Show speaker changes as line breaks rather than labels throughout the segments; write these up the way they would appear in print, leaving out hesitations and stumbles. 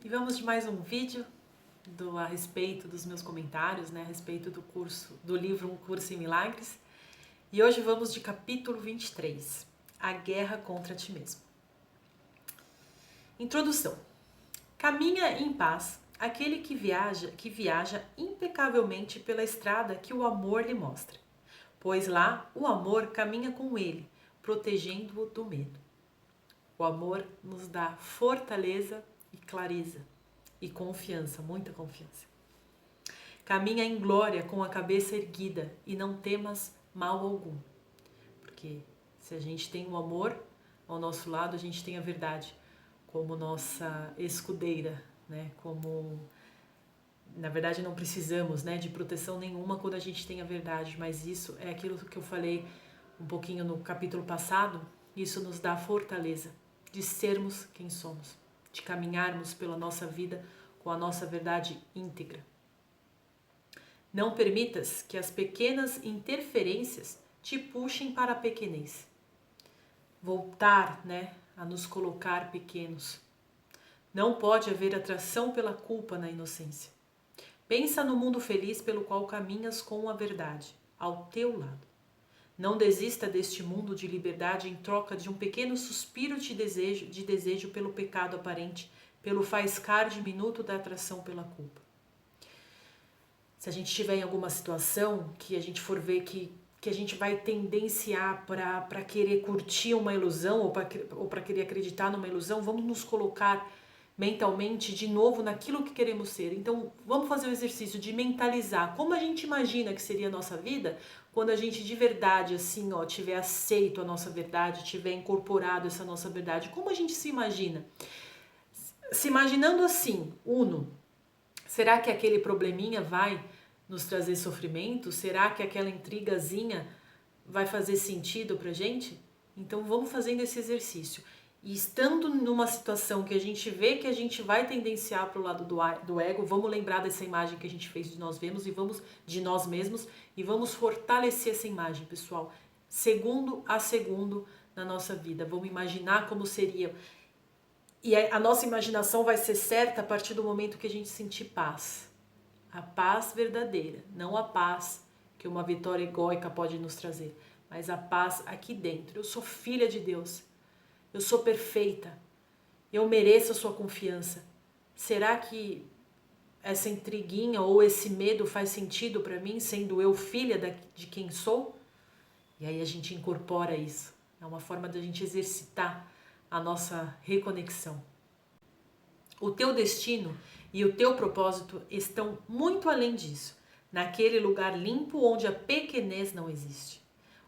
E vamos de mais um vídeo a respeito dos meus comentários, a respeito do livro Um Curso em Milagres. E hoje vamos de capítulo 23, A Guerra contra Ti Mesmo. Introdução. Caminha em paz aquele que viaja impecavelmente pela estrada que o amor lhe mostra, pois lá o amor caminha com ele, protegendo-o do medo. O amor nos dá fortaleza e clareza e confiança, muita confiança. Caminha em glória com a cabeça erguida e não temas mal algum. Porque se a gente tem o amor ao nosso lado, a gente tem a verdade como nossa escudeira, Como, na verdade, não precisamos, de proteção nenhuma quando a gente tem a verdade, mas isso é aquilo que eu falei um pouquinho no capítulo passado. Isso nos dá fortaleza de sermos quem somos, de caminharmos pela nossa vida com a nossa verdade íntegra. Não permitas que as pequenas interferências te puxem para a pequenez. Voltar, a nos colocar pequenos. Não pode haver atração pela culpa na inocência. Pensa no mundo feliz pelo qual caminhas com a verdade, ao teu lado. Não desista deste mundo de liberdade em troca de um pequeno suspiro de desejo pelo pecado aparente, pelo faiscar diminuto da atração pela culpa. Se a gente estiver em alguma situação que a gente for ver que a gente vai tendenciar para querer curtir uma ilusão ou para querer acreditar numa ilusão, vamos nos colocar mentalmente de novo naquilo que queremos ser. Então vamos fazer o exercício de mentalizar como a gente imagina que seria a nossa vida quando a gente de verdade assim, tiver aceito a nossa verdade, tiver incorporado essa nossa verdade. Como a gente se imagina? Se imaginando assim, será que aquele probleminha vai nos trazer sofrimento? Será que aquela intrigazinha vai fazer sentido pra gente? Então vamos fazendo esse exercício. E estando numa situação que a gente vê que a gente vai tendenciar para o lado do ego, vamos lembrar dessa imagem que a gente fez de nós mesmos e vamos fortalecer essa imagem, pessoal, segundo a segundo na nossa vida. Vamos imaginar como seria. E a nossa imaginação vai ser certa a partir do momento que a gente sentir paz. A paz verdadeira, não a paz que uma vitória egóica pode nos trazer, mas a paz aqui dentro. Eu sou filha de Deus, eu sou perfeita, eu mereço a sua confiança. Será que essa intriguinha ou esse medo faz sentido para mim, sendo eu filha de quem sou? E aí a gente incorpora isso. É uma forma da gente exercitar a nossa reconexão. O teu destino e o teu propósito estão muito além disso, naquele lugar limpo onde a pequenez não existe.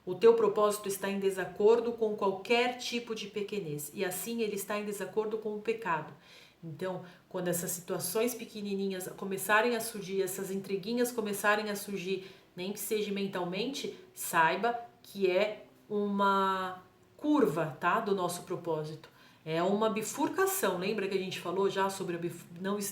O teu propósito está em desacordo com qualquer tipo de pequenez e assim ele está em desacordo com o pecado. Então, quando essas situações pequenininhas começarem a surgir, essas intriguinhas começarem a surgir, nem que seja mentalmente, saiba que é uma curva, tá, do nosso propósito. É uma bifurcação. Lembra que a gente falou já sobre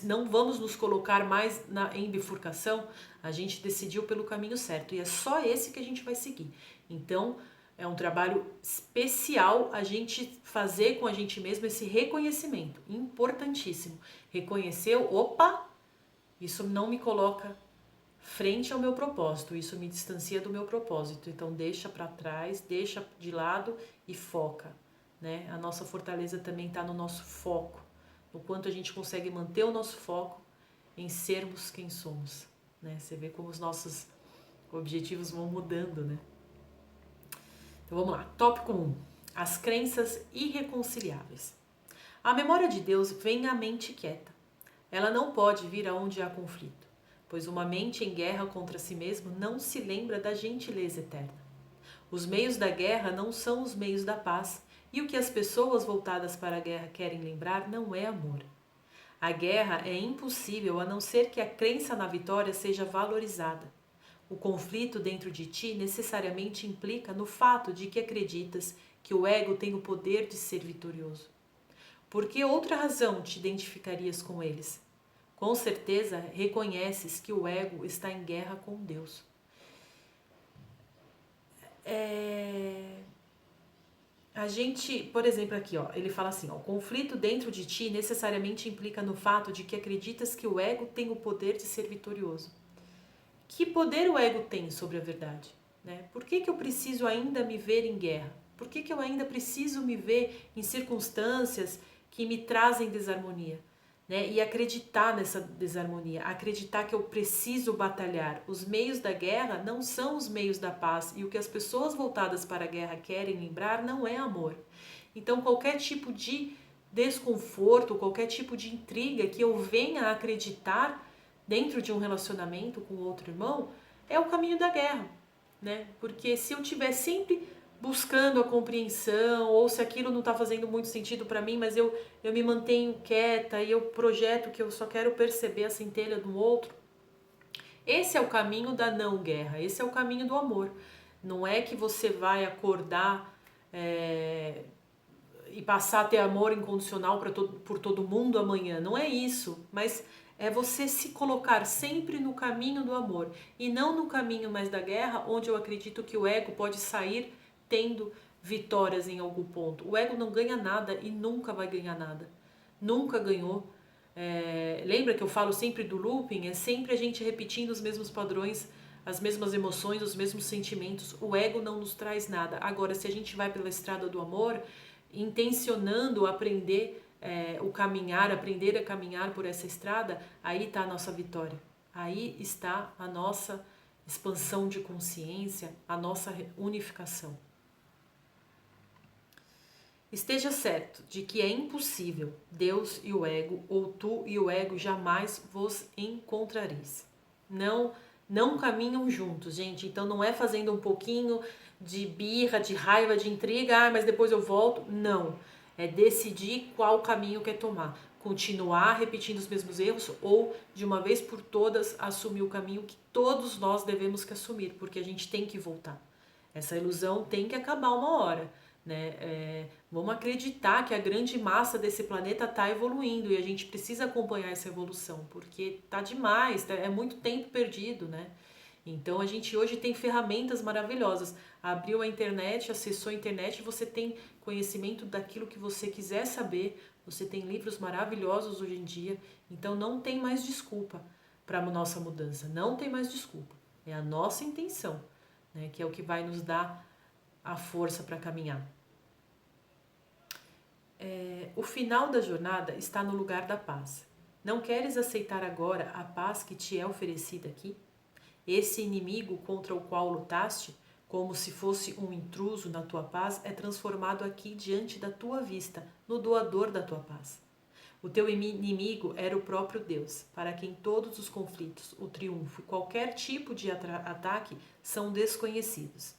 não vamos nos colocar mais em bifurcação? A gente decidiu pelo caminho certo e é só esse que a gente vai seguir. Então, é um trabalho especial a gente fazer com a gente mesmo esse reconhecimento. Importantíssimo. Reconheceu, opa, isso não me coloca frente ao meu propósito, isso me distancia do meu propósito. Então, deixa para trás, deixa de lado e foca. A nossa fortaleza também está no nosso foco, no quanto a gente consegue manter o nosso foco em sermos quem somos. Você vê como os nossos objetivos vão mudando. Então vamos lá, tópico 1. As crenças irreconciliáveis. A memória de Deus vem à mente quieta. Ela não pode vir aonde há conflito, pois uma mente em guerra contra si mesmo não se lembra da gentileza eterna. Os meios da guerra não são os meios da paz, e o que as pessoas voltadas para a guerra querem lembrar não é amor. A guerra é impossível a não ser que a crença na vitória seja valorizada. O conflito dentro de ti necessariamente implica no fato de que acreditas que o ego tem o poder de ser vitorioso. Por que outra razão te identificarias com eles? Com certeza reconheces que o ego está em guerra com Deus. A gente, por exemplo, aqui, ó, ele fala assim, ó, o conflito dentro de ti necessariamente implica no fato de que acreditas que o ego tem o poder de ser vitorioso. Que poder o ego tem sobre a verdade? Né? Por que eu preciso ainda me ver em guerra? Por que eu ainda preciso me ver em circunstâncias que me trazem desarmonia? Né? E acreditar nessa desarmonia, acreditar que eu preciso batalhar. Os meios da guerra não são os meios da paz, e o que as pessoas voltadas para a guerra querem lembrar não é amor. Então, qualquer tipo de desconforto, qualquer tipo de intriga que eu venha a acreditar dentro de um relacionamento com outro irmão, é o caminho da guerra, né? Porque se eu estiver sempre buscando a compreensão, ou se aquilo não está fazendo muito sentido para mim, mas eu me mantenho quieta e eu projeto que eu só quero perceber a centelha do outro, esse é o caminho da não guerra, esse é o caminho do amor. Não é que você vai acordar e passar a ter amor incondicional por todo mundo amanhã, não é isso, mas é você se colocar sempre no caminho do amor e não no caminho mais da guerra, onde eu acredito que o ego pode sair tendo vitórias em algum ponto. O ego não ganha nada e nunca vai ganhar nada. Nunca ganhou. Lembra que eu falo sempre do looping? É sempre a gente repetindo os mesmos padrões, as mesmas emoções, os mesmos sentimentos. O ego não nos traz nada. Agora, se a gente vai pela estrada do amor, intencionando aprender o caminhar, aprender a caminhar por essa estrada, aí está a nossa vitória. Aí está a nossa expansão de consciência, a nossa unificação. Esteja certo de que é impossível Deus e o ego, ou tu e o ego, jamais vos encontrareis. Não caminham juntos, gente. Então não é fazendo um pouquinho de birra, de raiva, de intriga, mas depois eu volto. Não. É decidir qual caminho quer tomar. Continuar repetindo os mesmos erros ou, de uma vez por todas, assumir o caminho que todos nós devemos que assumir, porque a gente tem que voltar. Essa ilusão tem que acabar uma hora. Né? Vamos acreditar que a grande massa desse planeta está evoluindo e a gente precisa acompanhar essa evolução, porque tá demais, é muito tempo perdido, né? Então a gente hoje tem ferramentas maravilhosas. Abriu a internet, acessou a internet, você tem conhecimento daquilo que você quiser saber, você tem livros maravilhosos hoje em dia, então não tem mais desculpa para a nossa mudança, não tem mais desculpa. É a nossa intenção, né, que é o que vai nos dar a força para caminhar. O final da jornada está no lugar da paz. Não queres aceitar agora a paz que te é oferecida aqui? Esse inimigo contra o qual lutaste, como se fosse um intruso na tua paz, é transformado aqui diante da tua vista, no doador da tua paz. O teu inimigo era o próprio Deus, para quem todos os conflitos, o triunfo e qualquer tipo de ataque são desconhecidos.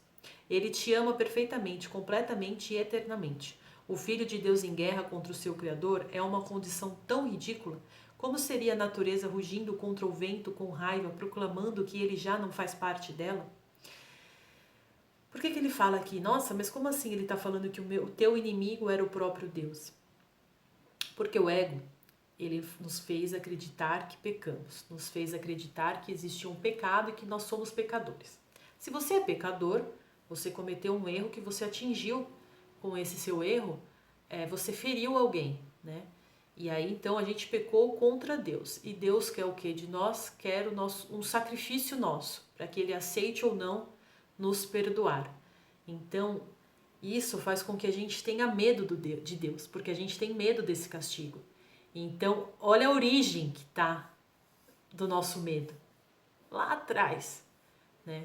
Ele te ama perfeitamente, completamente e eternamente. O Filho de Deus em guerra contra o seu Criador é uma condição tão ridícula. Como seria a natureza rugindo contra o vento com raiva, proclamando que ele já não faz parte dela? Por que ele fala aqui? Nossa, mas como assim ele está falando que o teu inimigo era o próprio Deus? Porque o ego, ele nos fez acreditar que pecamos, nos fez acreditar que existia um pecado e que nós somos pecadores. Se você é pecador, você cometeu um erro que você atingiu com esse seu erro, você feriu alguém, né? E aí então a gente pecou contra Deus. E Deus quer o que de nós? Quer um sacrifício nosso, para que Ele aceite ou não nos perdoar. Então isso faz com que a gente tenha medo de Deus, porque a gente tem medo desse castigo. Então olha a origem que está do nosso medo. Lá atrás, né?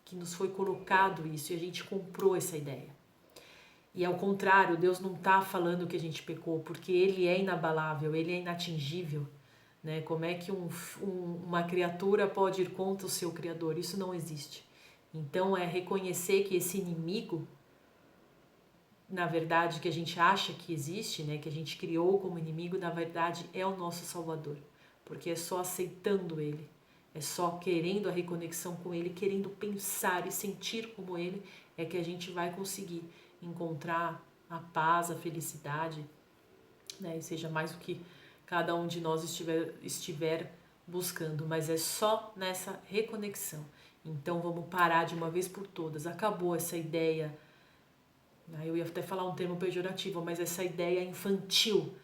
Que nos foi colocado isso e a gente comprou essa ideia. E ao contrário, Deus não está falando que a gente pecou, porque Ele é inabalável, Ele é inatingível. Né? Como é que uma criatura pode ir contra o seu Criador? Isso não existe. Então é reconhecer que esse inimigo, na verdade, que a gente acha que existe, né? Que a gente criou como inimigo, na verdade é o nosso Salvador. Porque é só aceitando Ele, é só querendo a reconexão com Ele, querendo pensar e sentir como Ele, é que a gente vai conseguir encontrar a paz, a felicidade, né? E seja mais o que cada um de nós estiver buscando, mas é só nessa reconexão. Então vamos parar de uma vez por todas. Acabou essa ideia Eu ia até falar um termo pejorativo, mas essa ideia infantil,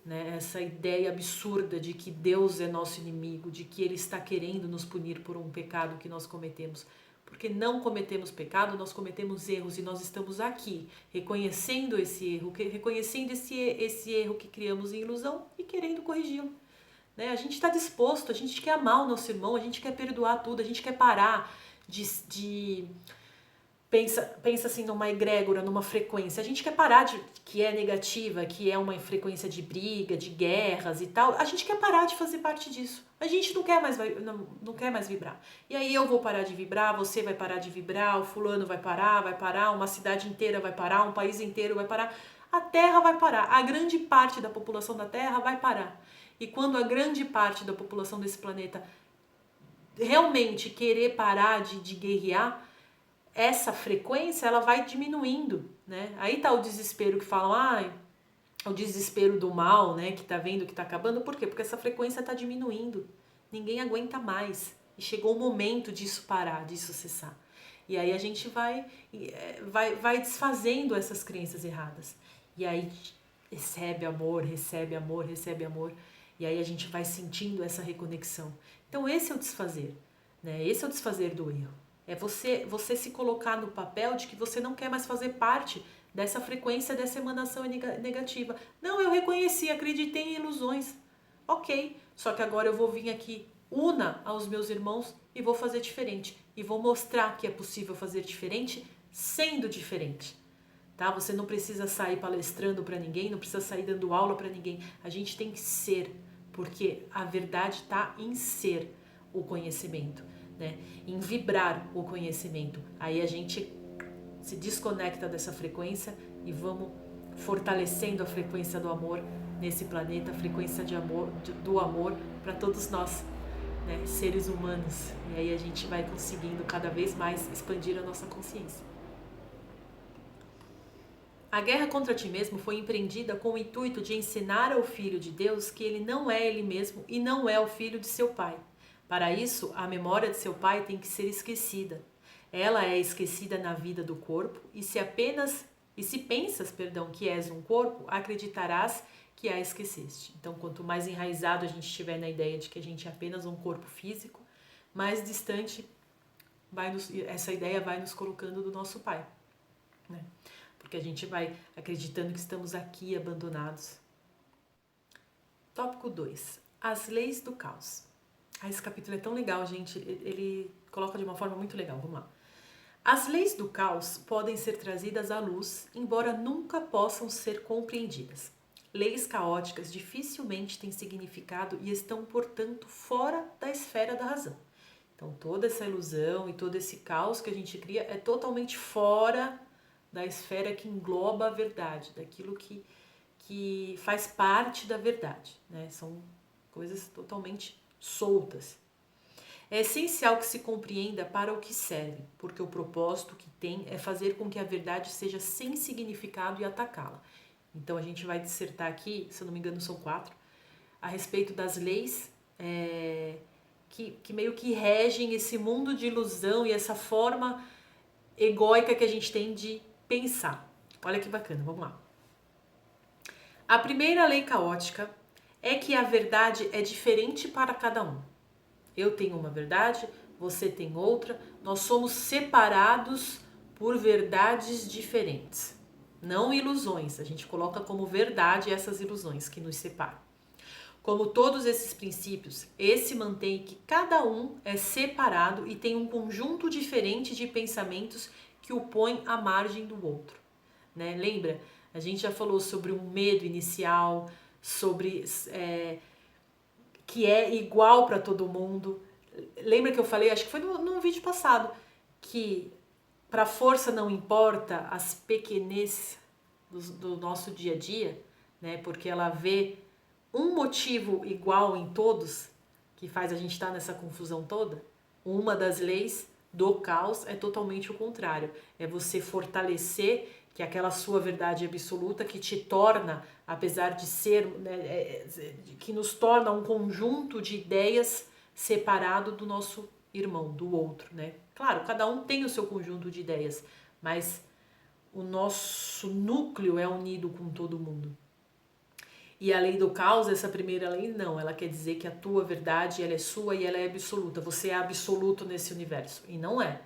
né? Essa ideia absurda de que Deus é nosso inimigo, de que Ele está querendo nos punir por um pecado que nós cometemos. Porque não cometemos pecado, nós cometemos erros e nós estamos aqui reconhecendo esse erro, reconhecendo esse erro que criamos em ilusão e querendo corrigi-lo. Né? A gente está disposto, a gente quer amar o nosso irmão, a gente quer perdoar tudo, a gente quer parar de pensa assim numa egrégora, numa frequência. A gente quer parar que é negativa, que é uma frequência de briga, de guerras e tal. A gente quer parar de fazer parte disso. A gente não quer mais vibrar. E aí eu vou parar de vibrar, você vai parar de vibrar, o fulano vai parar, uma cidade inteira vai parar, um país inteiro vai parar. A Terra vai parar. A grande parte da população da Terra vai parar. E quando a grande parte da população desse planeta realmente querer parar de guerrear, essa frequência ela vai diminuindo, né? Aí tá o desespero que falam, o desespero do mal, né? Que tá vendo que tá acabando. Por quê? Porque essa frequência tá diminuindo. Ninguém aguenta mais. E chegou o momento disso parar, disso cessar. E aí a gente vai desfazendo essas crenças erradas. E aí recebe amor, recebe amor, recebe amor. E aí a gente vai sentindo essa reconexão. Então esse é o desfazer, né? Esse é o desfazer do erro. É você se colocar no papel de que você não quer mais fazer parte dessa frequência, dessa emanação negativa. Não, eu reconheci, acreditei em ilusões. Ok, só que agora eu vou vir aqui, una aos meus irmãos e vou fazer diferente. E vou mostrar que é possível fazer diferente sendo diferente. Tá? Você não precisa sair palestrando para ninguém, não precisa sair dando aula para ninguém. A gente tem que ser, porque a verdade está em ser o conhecimento. Né? Em vibrar o conhecimento. Aí a gente se desconecta dessa frequência e vamos fortalecendo a frequência do amor nesse planeta, a frequência do amor para todos nós, né? Seres humanos. E aí a gente vai conseguindo cada vez mais expandir a nossa consciência. A guerra contra ti mesmo foi empreendida com o intuito de ensinar ao Filho de Deus que ele não é ele mesmo e não é o filho de seu Pai. Para isso, a memória de seu pai tem que ser esquecida. Ela é esquecida na vida do corpo e se pensas, que és um corpo, acreditarás que a esqueceste. Então, quanto mais enraizado a gente estiver na ideia de que a gente é apenas um corpo físico, mais distante essa ideia vai nos colocando do nosso pai, né? Porque a gente vai acreditando que estamos aqui abandonados. Tópico 2. As leis do caos. Esse capítulo é tão legal, gente. Ele coloca de uma forma muito legal. Vamos lá. As leis do caos podem ser trazidas à luz, embora nunca possam ser compreendidas. Leis caóticas dificilmente têm significado e estão, portanto, fora da esfera da razão. Então, toda essa ilusão e todo esse caos que a gente cria é totalmente fora da esfera que engloba a verdade, daquilo que faz parte da verdade, né? São coisas totalmente soltas. É essencial que se compreenda para o que serve, porque o propósito que tem é fazer com que a verdade seja sem significado e atacá-la. Então a gente vai dissertar aqui, se eu não me engano são 4, a respeito das leis que meio que regem esse mundo de ilusão e essa forma egóica que a gente tem de pensar. Olha que bacana, vamos lá. A primeira lei caótica é que a verdade é diferente para cada um. Eu tenho uma verdade, você tem outra, nós somos separados por verdades diferentes. Não ilusões, a gente coloca como verdade essas ilusões que nos separam. Como todos esses princípios, esse mantém que cada um é separado e tem um conjunto diferente de pensamentos que o põe à margem do outro. Né? Lembra? A gente já falou sobre um medo inicial, sobre que é igual para todo mundo. Lembra que eu falei, acho que foi no vídeo passado, que para a força não importa as pequenez do nosso dia a dia, né? Porque ela vê um motivo igual em todos, que faz a gente estar nessa confusão toda. Uma das leis do caos é totalmente o contrário. É você fortalecer que aquela sua verdade absoluta que te torna, apesar de ser, né, que nos torna um conjunto de ideias separado do nosso irmão, do outro, né? Claro, cada um tem o seu conjunto de ideias, mas o nosso núcleo é unido com todo mundo. E a lei do caos, essa primeira lei, não. Ela quer dizer que a tua verdade, ela é sua e ela é absoluta. Você é absoluto nesse universo. E não é,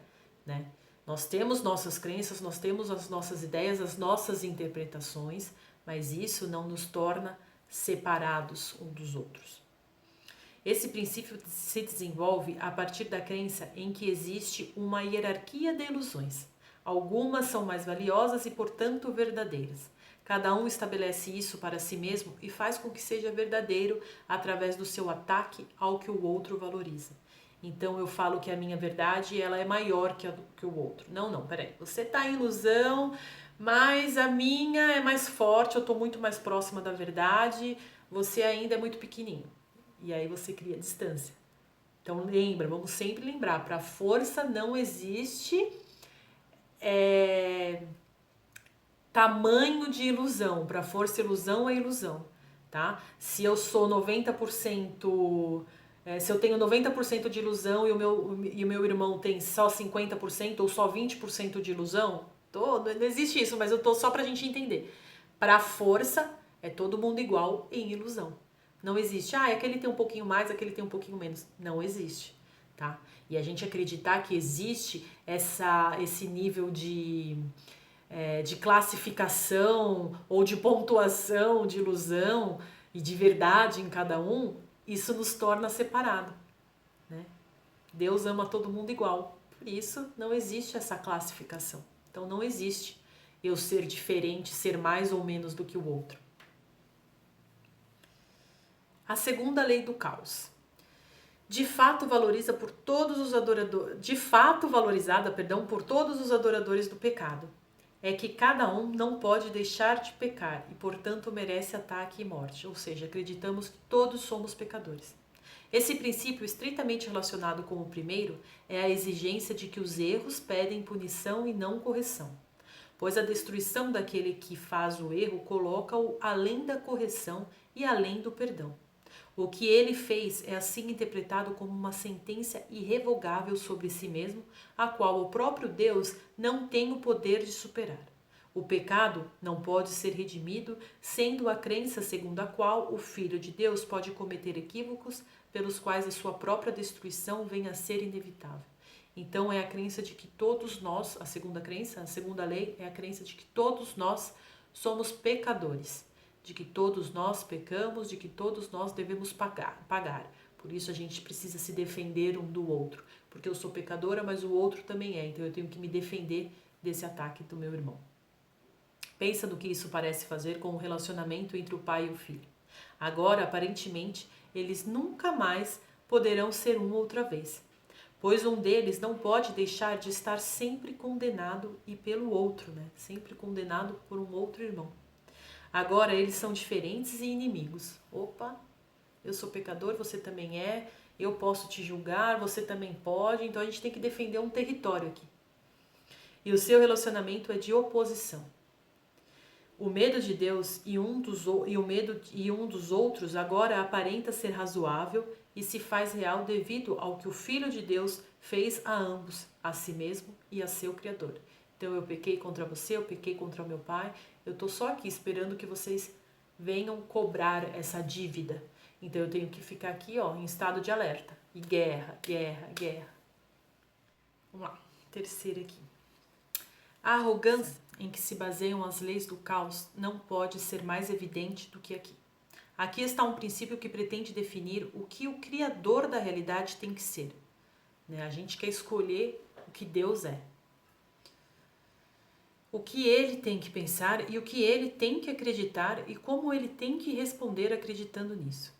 né? Nós temos nossas crenças, nós temos as nossas ideias, as nossas interpretações, mas isso não nos torna separados um dos outros. Esse princípio se desenvolve a partir da crença em que existe uma hierarquia de ilusões. Algumas são mais valiosas e, portanto, verdadeiras. Cada um estabelece isso para si mesmo e faz com que seja verdadeiro através do seu ataque ao que o outro valoriza. Então eu falo que a minha verdade ela é maior que o outro. Não, peraí. Você está em ilusão, mas a minha é mais forte, eu estou muito mais próxima da verdade, você ainda é muito pequenininho. E aí você cria distância. Então lembra, vamos sempre lembrar, para a força não existe tamanho de ilusão. Para a força, ilusão é ilusão, tá? Se eu sou 90%, se eu tenho 90% de ilusão e o meu irmão tem só 50% ou só 20% de ilusão, não existe isso, mas eu tô só pra gente entender. Para a força, é todo mundo igual em ilusão. Não existe, aquele tem um pouquinho mais, aquele tem um pouquinho menos. Não existe, tá? E a gente acreditar que existe esse nível de classificação ou de pontuação, de ilusão e de verdade em cada um, isso nos torna separado, né? Deus ama todo mundo igual, por isso não existe essa classificação. Então não existe eu ser diferente, ser mais ou menos do que o outro. A segunda lei do caos. De fato valorizada por todos os adoradores do pecado. É que cada um não pode deixar de pecar e, portanto, merece ataque e morte. Ou seja, acreditamos que todos somos pecadores. Esse princípio, estritamente relacionado com o primeiro, é a exigência de que os erros pedem punição e não correção, pois a destruição daquele que faz o erro coloca-o além da correção e além do perdão. O que ele fez é assim interpretado como uma sentença irrevogável sobre si mesmo, a qual o próprio Deus não tem o poder de superar. O pecado não pode ser redimido, sendo a crença segundo a qual o Filho de Deus pode cometer equívocos pelos quais a sua própria destruição venha a ser inevitável. Então é a crença de que todos nós, a segunda lei é a crença de que todos nós somos pecadores, de que todos nós pecamos, de que todos nós devemos pagar. Por isso a gente precisa se defender um do outro, porque eu sou pecadora, mas o outro também é, então eu tenho que me defender desse ataque do meu irmão. Pensa no que isso parece fazer com o relacionamento entre o pai e o filho. Agora, aparentemente, eles nunca mais poderão ser um outra vez, pois um deles não pode deixar de estar sempre condenado e pelo outro, né? Sempre condenado por um outro irmão. Agora eles são diferentes e inimigos. Opa, eu sou pecador, você também é, eu posso te julgar, você também pode, então a gente tem que defender um território aqui. E o seu relacionamento é de oposição. O medo de Deus e um dos outros agora aparenta ser razoável e se faz real devido ao que o Filho de Deus fez a ambos, a si mesmo e a seu Criador. Então eu pequei contra você, eu pequei contra o meu pai, eu estou só aqui esperando que vocês venham cobrar essa dívida. Então eu tenho que ficar aqui em estado de alerta. E guerra. Vamos lá, terceira aqui. A arrogância em que se baseiam as leis do caos não pode ser mais evidente do que aqui. Aqui está um princípio que pretende definir o que o Criador da realidade tem que ser. A gente quer escolher o que Deus é. O que ele tem que pensar e o que ele tem que acreditar e como ele tem que responder acreditando nisso.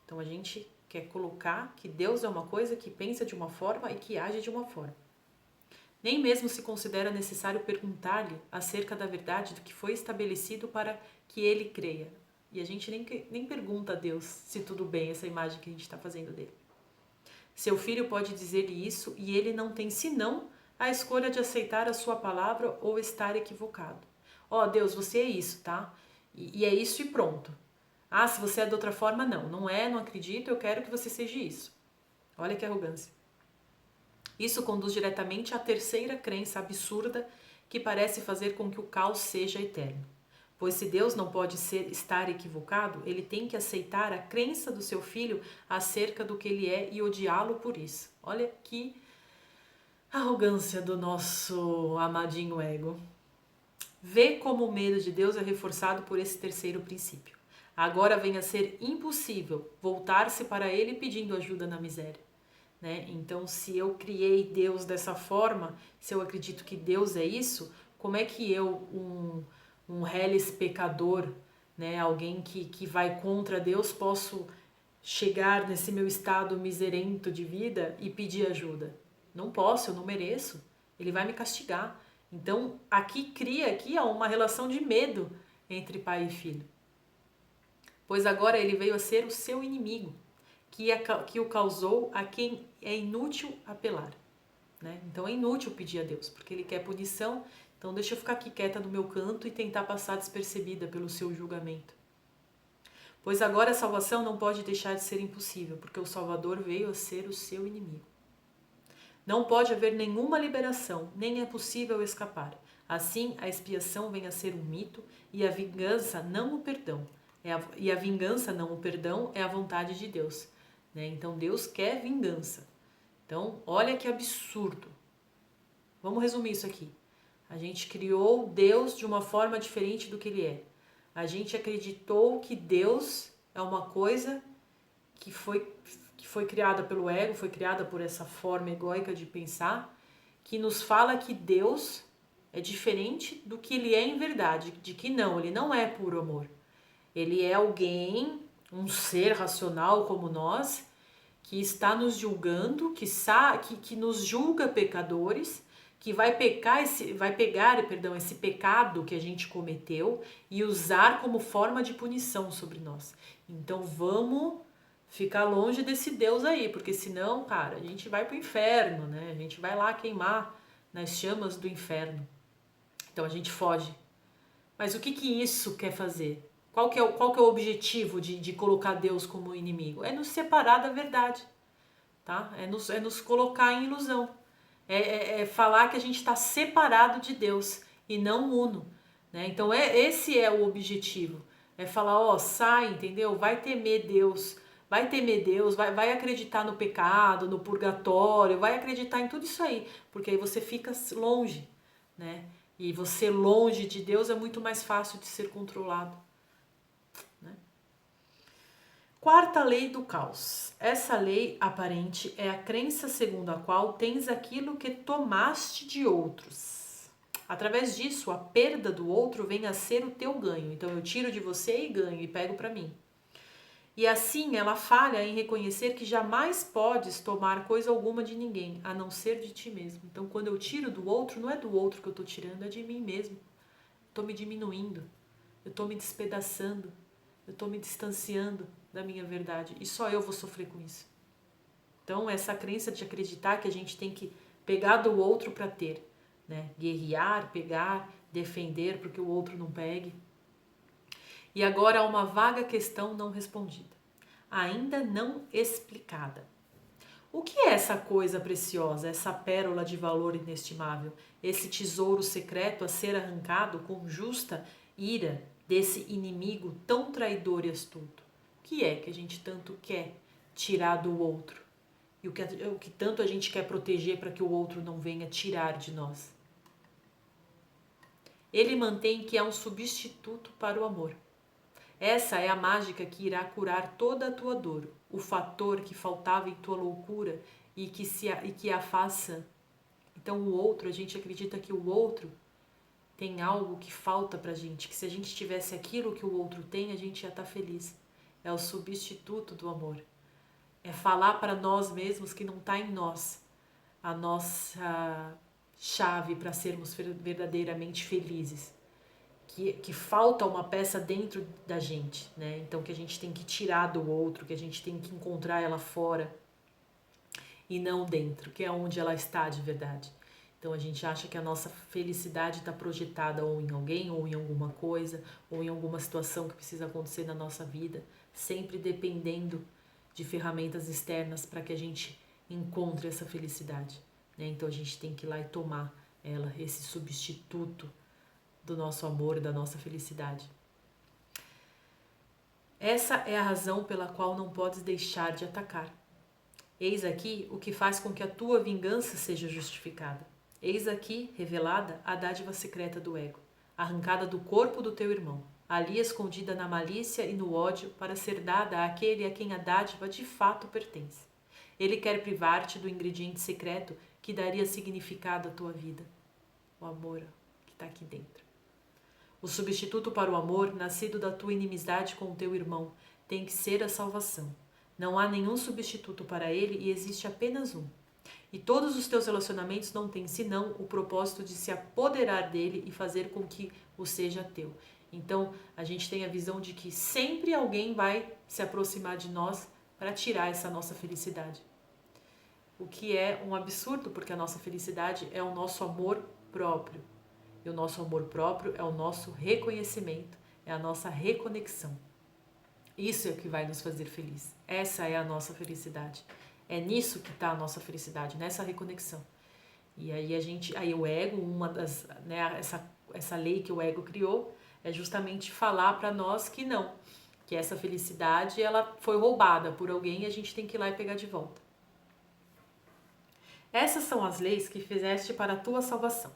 Então a gente quer colocar que Deus é uma coisa que pensa de uma forma e que age de uma forma. Nem mesmo se considera necessário perguntar-lhe acerca da verdade do que foi estabelecido para que ele creia. E a gente nem pergunta a Deus se tudo bem, essa imagem que a gente está fazendo dele. Seu filho pode dizer-lhe isso e ele não tem senão a escolha de aceitar a sua palavra ou estar equivocado. Deus, você é isso, tá? E é isso e pronto. Se você é de outra forma, não é, não acredito, eu quero que você seja isso. Olha que arrogância. Isso conduz diretamente à terceira crença absurda que parece fazer com que o caos seja eterno. Pois se Deus não pode estar equivocado, ele tem que aceitar a crença do seu filho acerca do que ele é e odiá-lo por isso. Olha que arrogância do nosso amadinho ego. Vê como o medo de Deus é reforçado por esse terceiro princípio. Agora vem a ser impossível voltar-se para ele pedindo ajuda na miséria. Né? Então, se eu criei Deus dessa forma, se eu acredito que Deus é isso, como é que eu, um reles pecador, né, alguém que vai contra Deus, posso chegar nesse meu estado miserento de vida e pedir ajuda? Não posso, eu não mereço. Ele vai me castigar. Então, cria uma relação de medo entre pai e filho. Pois agora ele veio a ser o seu inimigo, que o causou a quem é inútil apelar. Né? Então é inútil pedir a Deus, porque ele quer punição. Então deixa eu ficar aqui quieta no meu canto e tentar passar despercebida pelo seu julgamento. Pois agora a salvação não pode deixar de ser impossível, porque o Salvador veio a ser o seu inimigo. Não pode haver nenhuma liberação, nem é possível escapar. Assim, a expiação vem a ser um mito e a vingança não o perdão. E a vingança não o perdão é a vontade de Deus. Né? Então Deus quer vingança. Então, olha que absurdo. Vamos resumir isso aqui. A gente criou Deus de uma forma diferente do que ele é. A gente acreditou que Deus é uma coisa que foi criada pelo ego, foi criada por essa forma egóica de pensar, que nos fala que Deus é diferente do que ele é em verdade, de que não, ele não é puro amor. Ele é alguém, um ser racional como nós, que está nos julgando, que nos julga pecadores, que vai pegar esse pecado que a gente cometeu e usar como forma de punição sobre nós. Então vamos ficar longe desse Deus aí, porque senão, cara, a gente vai pro inferno, né? A gente vai lá queimar nas chamas do inferno. Então a gente foge. Mas o que isso quer fazer? Qual que é o objetivo de colocar Deus como inimigo? É nos separar da verdade, tá? É nos colocar em ilusão. É falar que a gente está separado de Deus e não uno. Né? Então esse é o objetivo. É falar, sai, entendeu? Vai temer Deus, vai acreditar no pecado, no purgatório, vai acreditar em tudo isso aí, porque aí você fica longe, né? E você longe de Deus é muito mais fácil de ser controlado. Né? Quarta lei do caos. Essa lei aparente é a crença segundo a qual tens aquilo que tomaste de outros. Através disso, a perda do outro vem a ser o teu ganho. Então eu tiro de você e ganho e pego para mim. E assim ela falha em reconhecer que jamais podes tomar coisa alguma de ninguém, a não ser de ti mesmo. Então quando eu tiro do outro, não é do outro que eu estou tirando, é de mim mesmo. Estou me diminuindo, eu estou me despedaçando, eu estou me distanciando da minha verdade. E só eu vou sofrer com isso. Então essa crença de acreditar que a gente tem que pegar do outro para ter. Né? Guerrear, pegar, defender para que o outro não pegue. E agora há uma vaga questão não respondida, ainda não explicada. O que é essa coisa preciosa, essa pérola de valor inestimável, esse tesouro secreto a ser arrancado com justa ira desse inimigo tão traidor e astuto? O que é que a gente tanto quer tirar do outro? E o que tanto a gente quer proteger para que o outro não venha tirar de nós? Ele mantém que é um substituto para o amor. Essa é a mágica que irá curar toda a tua dor, o fator que faltava em tua loucura e que a faça. Então o outro, a gente acredita que o outro tem algo que falta pra gente, que se a gente tivesse aquilo que o outro tem, a gente ia estar feliz. É o substituto do amor. É falar para nós mesmos que não está em nós a nossa chave para sermos verdadeiramente felizes. Que falta uma peça dentro da gente, né? Então que a gente tem que tirar do outro, que a gente tem que encontrar ela fora e não dentro, que é onde ela está de verdade. Então a gente acha que a nossa felicidade está projetada ou em alguém, ou em alguma coisa, ou em alguma situação que precisa acontecer na nossa vida, sempre dependendo de ferramentas externas para que a gente encontre essa felicidade. Né? Então a gente tem que ir lá e tomar ela, esse substituto do nosso amor e da nossa felicidade. Essa é a razão pela qual não podes deixar de atacar. Eis aqui o que faz com que a tua vingança seja justificada. Eis aqui, revelada, a dádiva secreta do ego, arrancada do corpo do teu irmão, ali escondida na malícia e no ódio para ser dada àquele a quem a dádiva de fato pertence. Ele quer privar-te do ingrediente secreto que daria significado à tua vida. O amor que está aqui dentro. O substituto para o amor, nascido da tua inimizade com o teu irmão, tem que ser a salvação. Não há nenhum substituto para ele e existe apenas um. E todos os teus relacionamentos não têm senão o propósito de se apoderar dele e fazer com que o seja teu. Então, a gente tem a visão de que sempre alguém vai se aproximar de nós para tirar essa nossa felicidade. O que é um absurdo, porque a nossa felicidade é o nosso amor próprio. E o nosso amor próprio é o nosso reconhecimento, é a nossa reconexão. Isso é o que vai nos fazer feliz. Essa é a nossa felicidade. É nisso que está a nossa felicidade, nessa reconexão. E aí o ego, essa lei que o ego criou, é justamente falar para nós que não, que essa felicidade ela foi roubada por alguém e a gente tem que ir lá e pegar de volta. Essas são as leis que fizeste para a tua salvação.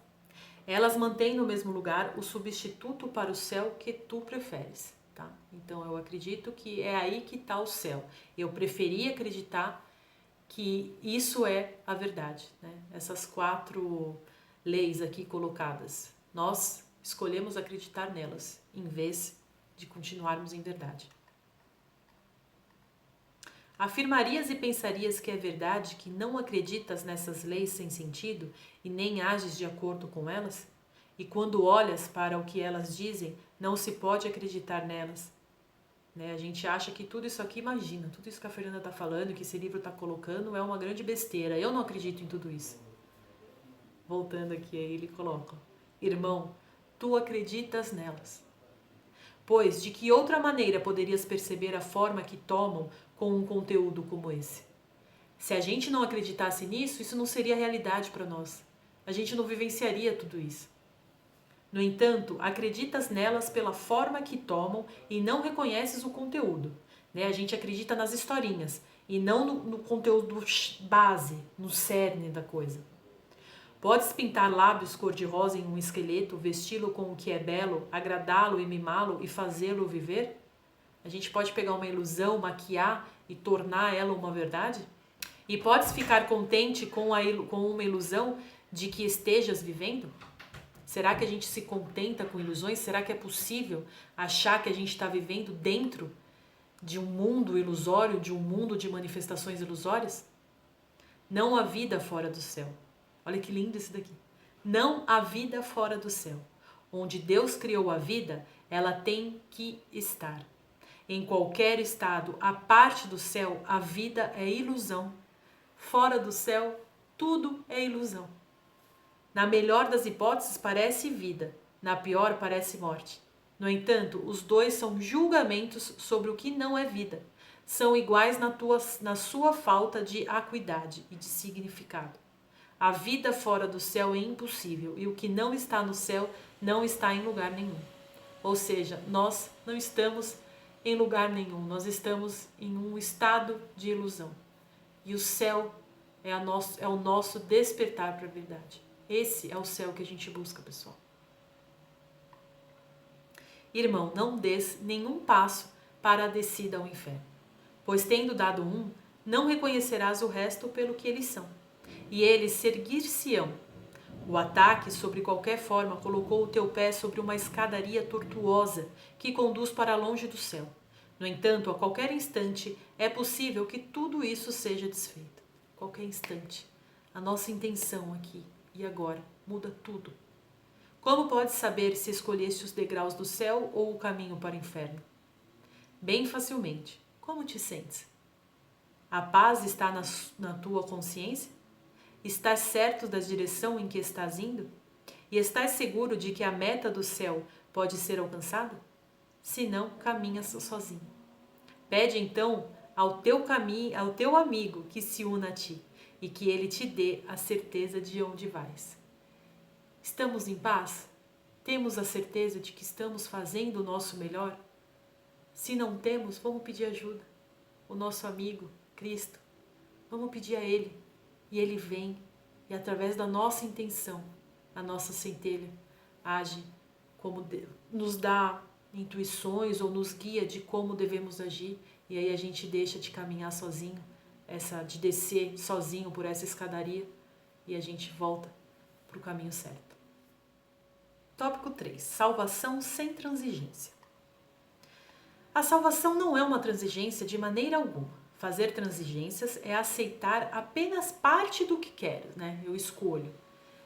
Elas mantêm no mesmo lugar o substituto para o céu que tu preferes. Tá? Então eu acredito que é aí que está o céu. Eu preferi acreditar que isso é a verdade. Né? Essas 4 leis aqui colocadas. Nós escolhemos acreditar nelas, em vez de continuarmos em verdade. Afirmarias e pensarias que é verdade que não acreditas nessas leis sem sentido e nem ages de acordo com elas? E quando olhas para o que elas dizem, não se pode acreditar nelas. Né? A gente acha que tudo isso aqui, imagina, tudo isso que a Fernanda está falando, que esse livro está colocando, é uma grande besteira. Eu não acredito em tudo isso. Voltando aqui, aí ele coloca: irmão, tu acreditas nelas. Pois, de que outra maneira poderias perceber a forma que tomam com um conteúdo como esse? Se a gente não acreditasse nisso, isso não seria realidade para nós. A gente não vivenciaria tudo isso. No entanto, acreditas nelas pela forma que tomam e não reconheces o conteúdo. Né? A gente acredita nas historinhas e não no conteúdo base, no cerne da coisa. Podes pintar lábios cor-de-rosa em um esqueleto, vesti-lo com o que é belo, agradá-lo e mimá-lo e fazê-lo viver? A gente pode pegar uma ilusão, maquiar e tornar ela uma verdade? E podes ficar contente com uma ilusão de que estejas vivendo? Será que a gente se contenta com ilusões? Será que é possível achar que a gente está vivendo dentro de um mundo ilusório, de um mundo de manifestações ilusórias? Não há vida fora do céu. Olha que lindo esse daqui. Não há vida fora do céu. Onde Deus criou a vida, ela tem que estar. Em qualquer estado, à parte do céu, a vida é ilusão. Fora do céu, tudo é ilusão. Na melhor das hipóteses, parece vida. Na pior, parece morte. No entanto, os dois são julgamentos sobre o que não é vida. São iguais na sua falta de acuidade e de significado. A vida fora do céu é impossível e o que não está no céu não está em lugar nenhum. Ou seja, nós não estamos em lugar nenhum, nós estamos em um estado de ilusão. E o céu é o nosso despertar para a verdade. Esse é o céu que a gente busca, pessoal. Irmão, não des nenhum passo para a descida ao inferno, pois tendo dado um, não reconhecerás o resto pelo que eles são, e eles seguir-se-ão. O ataque, sobre qualquer forma, colocou o teu pé sobre uma escadaria tortuosa que conduz para longe do céu. No entanto, a qualquer instante é possível que tudo isso seja desfeito. Qualquer instante. A nossa intenção aqui e agora muda tudo. Como podes saber se escolheste os degraus do céu ou o caminho para o inferno? Bem facilmente. Como te sentes? A paz está na tua consciência? Estás certo da direção em que estás indo? E estás seguro de que a meta do céu pode ser alcançada? Se não, caminhas sozinho. Pede então ao teu amigo que se una a ti e que ele te dê a certeza de onde vais. Estamos em paz? Temos a certeza de que estamos fazendo o nosso melhor? Se não temos, vamos pedir ajuda. O nosso amigo, Cristo, vamos pedir a Ele. E Ele vem e através da nossa intenção, a nossa centelha age como nos dá intuições ou nos guia de como devemos agir. E aí a gente deixa de caminhar sozinho, de descer sozinho por essa escadaria e a gente volta para o caminho certo. Tópico 3. Salvação sem transigência. A salvação não é uma transigência de maneira alguma. Fazer transigências é aceitar apenas parte do que quero, né? Eu escolho.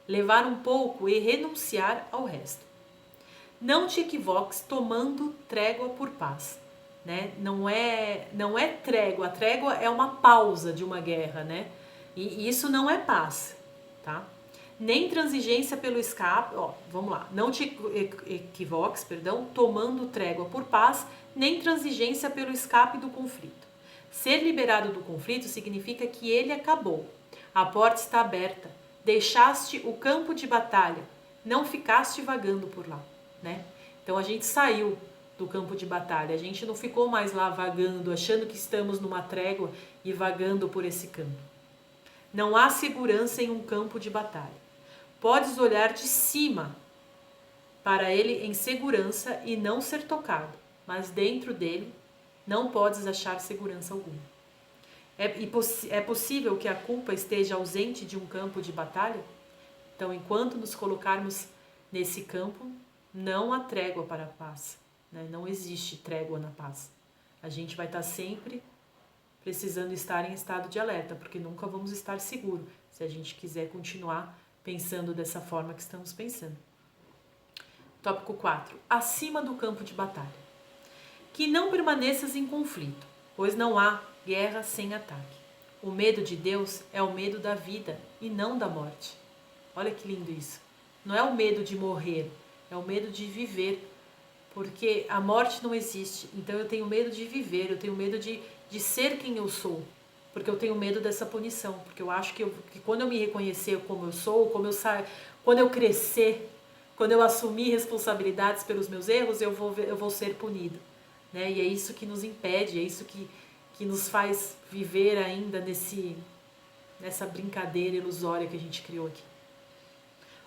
Levar um pouco e renunciar ao resto. Não te equivoques tomando trégua por paz. Né? Não é trégua. A trégua é uma pausa de uma guerra, né? E isso não é paz, tá? Nem transigência pelo escape, vamos lá, não te equivoques, tomando trégua por paz, nem transigência pelo escape do conflito. Ser liberado do conflito significa que ele acabou, a porta está aberta, deixaste o campo de batalha, não ficaste vagando por lá, né? Então a gente saiu do campo de batalha, a gente não ficou mais lá vagando, achando que estamos numa trégua e vagando por esse campo. Não há segurança em um campo de batalha. Podes olhar de cima para ele em segurança e não ser tocado, mas dentro dele não podes achar segurança alguma. É possível que a culpa esteja ausente de um campo de batalha? Então, enquanto nos colocarmos nesse campo, não há trégua para a paz, né? Não existe trégua na paz. A gente vai estar sempre precisando estar em estado de alerta, porque nunca vamos estar seguros se a gente quiser continuar pensando dessa forma que estamos pensando. Tópico 4. Acima do campo de batalha. Que não permaneças em conflito, pois não há guerra sem ataque. O medo de Deus é o medo da vida e não da morte. Olha que lindo isso. Não é o medo de morrer, é o medo de viver, porque a morte não existe. Então eu tenho medo de viver, eu tenho medo de ser quem eu sou, porque eu tenho medo dessa punição, porque eu acho que quando eu me reconhecer como eu sou, quando eu crescer, quando eu assumir responsabilidades pelos meus erros, eu vou ser punido, né? E é isso que nos impede, é isso que nos faz viver ainda nessa brincadeira ilusória que a gente criou aqui.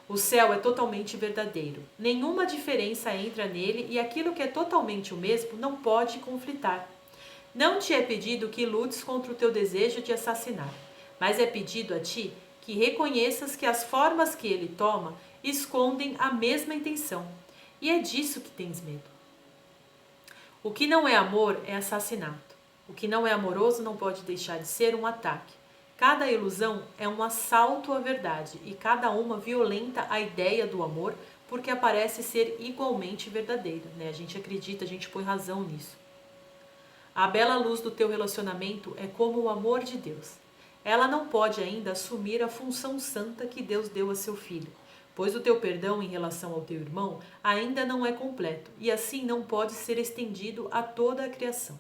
O céu é totalmente verdadeiro. Nenhuma diferença entra nele e aquilo que é totalmente o mesmo não pode conflitar. Não te é pedido que lutes contra o teu desejo de assassinar, mas é pedido a ti que reconheças que as formas que ele toma escondem a mesma intenção. E é disso que tens medo. O que não é amor é assassinato. O que não é amoroso não pode deixar de ser um ataque. Cada ilusão é um assalto à verdade e cada uma violenta a ideia do amor porque parece ser igualmente verdadeira, né? A gente acredita, a gente põe razão nisso. A bela luz do teu relacionamento é como o amor de Deus. Ela não pode ainda assumir a função santa que Deus deu a seu filho, pois o teu perdão em relação ao teu irmão ainda não é completo e assim não pode ser estendido a toda a criação.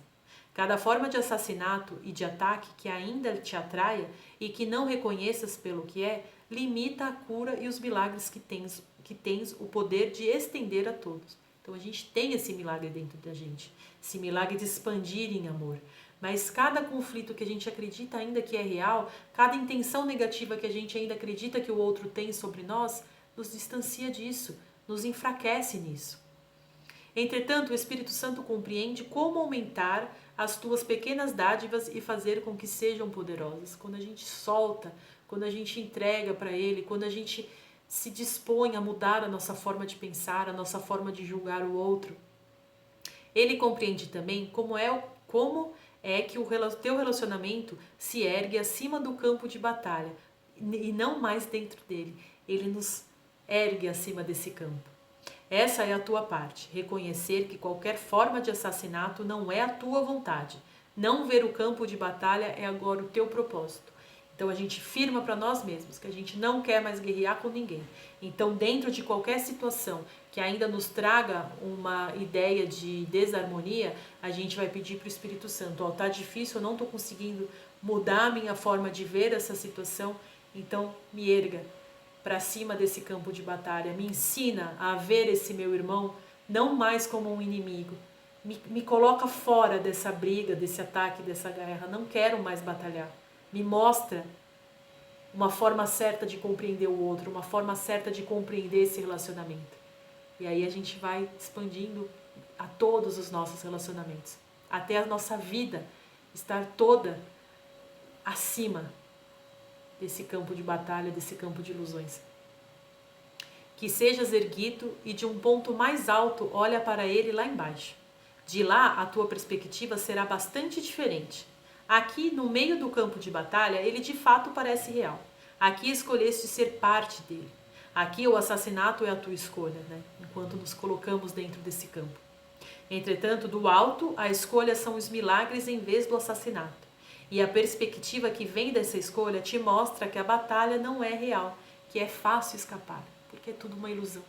Cada forma de assassinato e de ataque que ainda te atraia e que não reconheças pelo que é, limita a cura e os milagres que tens o poder de estender a todos. Então a gente tem esse milagre dentro da gente, esse milagre de expandir em amor. Mas cada conflito que a gente acredita ainda que é real, cada intenção negativa que a gente ainda acredita que o outro tem sobre nós, nos distancia disso, nos enfraquece nisso. Entretanto, o Espírito Santo compreende como aumentar as tuas pequenas dádivas e fazer com que sejam poderosas. Quando a gente solta, quando a gente entrega para Ele, quando a gente se dispõe a mudar a nossa forma de pensar, a nossa forma de julgar o outro. Ele compreende também como é que o teu relacionamento se ergue acima do campo de batalha e não mais dentro dele. Ele nos ergue acima desse campo. Essa é a tua parte, reconhecer que qualquer forma de assassinato não é a tua vontade. Não ver o campo de batalha é agora o teu propósito. Então a gente firma para nós mesmos que a gente não quer mais guerrear com ninguém. Então dentro de qualquer situação que ainda nos traga uma ideia de desarmonia, a gente vai pedir para o Espírito Santo, tá difícil, eu não estou conseguindo mudar a minha forma de ver essa situação, então me erga. para cima desse campo de batalha. Me ensina a ver esse meu irmão não mais como um inimigo. Me coloca fora dessa briga, desse ataque, dessa guerra. Não quero mais batalhar. Me mostra uma forma certa de compreender o outro, uma forma certa de compreender esse relacionamento. E aí a gente vai expandindo a todos os nossos relacionamentos, até a nossa vida estar toda acima desse campo de batalha, desse campo de ilusões. Que sejas erguido e de um ponto mais alto olha para ele lá embaixo. De lá a tua perspectiva será bastante diferente. Aqui no meio do campo de batalha ele de fato parece real. Aqui escolheste ser parte dele. Aqui o assassinato é a tua escolha, né? Enquanto nos colocamos dentro desse campo. Entretanto, do alto, a escolha são os milagres em vez do assassinato. E a perspectiva que vem dessa escolha te mostra que a batalha não é real, que é fácil escapar, porque é tudo uma ilusão.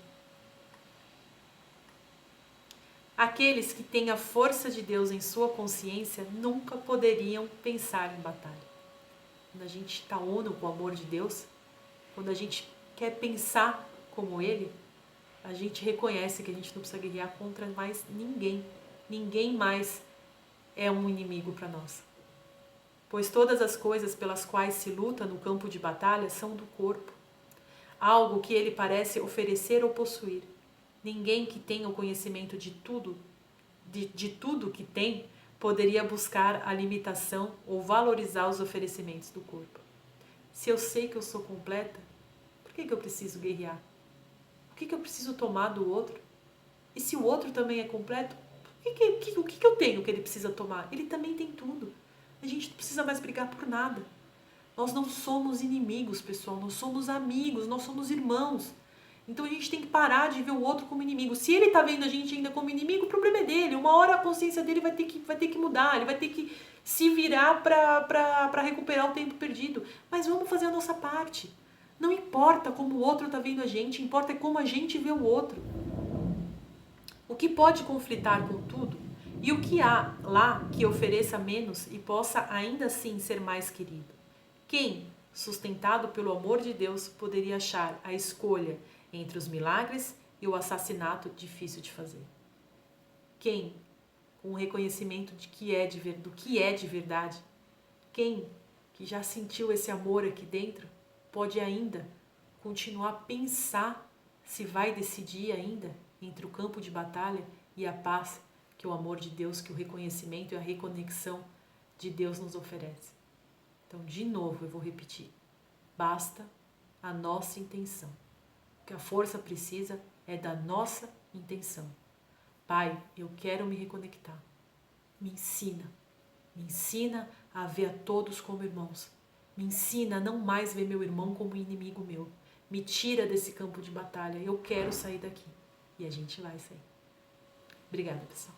Aqueles que têm a força de Deus em sua consciência nunca poderiam pensar em batalha. Quando a gente está uno com o amor de Deus, quando a gente quer pensar como Ele, a gente reconhece que a gente não precisa guerrear contra mais ninguém. Ninguém mais é um inimigo para nós. Pois todas as coisas pelas quais se luta no campo de batalha são do corpo. Algo que ele parece oferecer ou possuir. Ninguém que tenha o conhecimento de tudo que tem, poderia buscar a limitação ou valorizar os oferecimentos do corpo. Se eu sei que eu sou completa, por que eu preciso guerrear? O que eu preciso tomar do outro? E se o outro também é completo, o que eu tenho que ele precisa tomar? Ele também tem tudo. A gente não precisa mais brigar por nada. Nós não somos inimigos, pessoal. Nós somos amigos, nós somos irmãos. Então a gente tem que parar de ver o outro como inimigo. Se ele está vendo a gente ainda como inimigo, o problema é dele. Uma hora a consciência dele vai ter que mudar, ele vai ter que se virar para recuperar o tempo perdido. Mas vamos fazer a nossa parte. Não importa como o outro está vendo a gente, importa como a gente vê o outro. O que pode conflitar com tudo e o que há lá que ofereça menos e possa ainda assim ser mais querido? Quem, sustentado pelo amor de Deus, poderia achar a escolha entre os milagres e o assassinato difícil de fazer? Quem, com o reconhecimento do que é de verdade, quem que já sentiu esse amor aqui dentro, pode ainda continuar a pensar se vai decidir ainda entre o campo de batalha e a paz que o amor de Deus, que o reconhecimento e a reconexão de Deus nos oferece. Então, de novo, eu vou repetir. Basta a nossa intenção. O que a força precisa é da nossa intenção. Pai, eu quero me reconectar. Me ensina a ver a todos como irmãos. Me ensina a não mais ver meu irmão como inimigo meu. Me tira desse campo de batalha. Eu quero sair daqui. E a gente vai sair. Obrigada, pessoal.